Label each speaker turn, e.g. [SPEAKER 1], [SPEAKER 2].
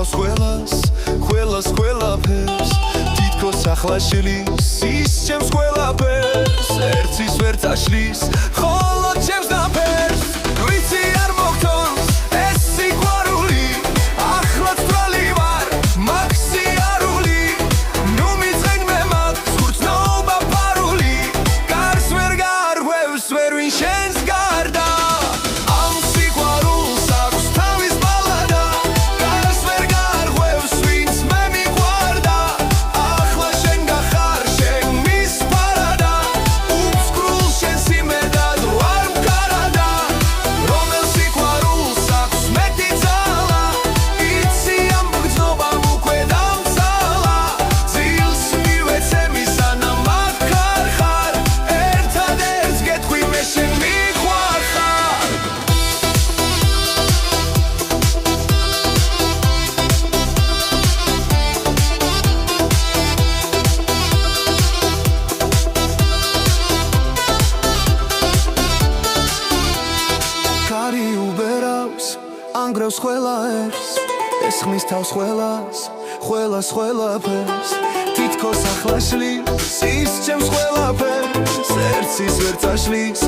[SPEAKER 1] თავს ყველაფერს თითქოს ახლა შლის ის ჩემს ყველაფერს ერთის ვერ წაშლის ხოლო ჩემს ნაფერს ვიცი არ მოგთონს ეს სიყვარული ახლაც თვალი ვარ მაგ სიარული ნუ მიწყენ მე მაქვს გრძნობა ფარული გარს ვერ გარღვევს ვერ ვინ შენს გარდა ამ სიყვარულს აქვს თავის ბალადა გარს ვერ გარღვევს ვინც მე მიყვარდა ახლა შენ გახარ შენ მის პარადა უფსკრულ შენს იმედად ვარ მქარადა რომელ სიყვარულს აქვს მეტი ძალა იცი ამ გრძნობამ უკვე დამცალა ძილს მივეცემი სანამ მაგარ ხარ ერთადერთ გეტყვი მე შენ მიყვარ ხარ კარი უბერავს ანგრევს ყველა ერს ეს ხმის თავს ყველაფერს თითქოს ახლა შლის ის ჩემს ყველაფერს ერთის ვერ წაშლის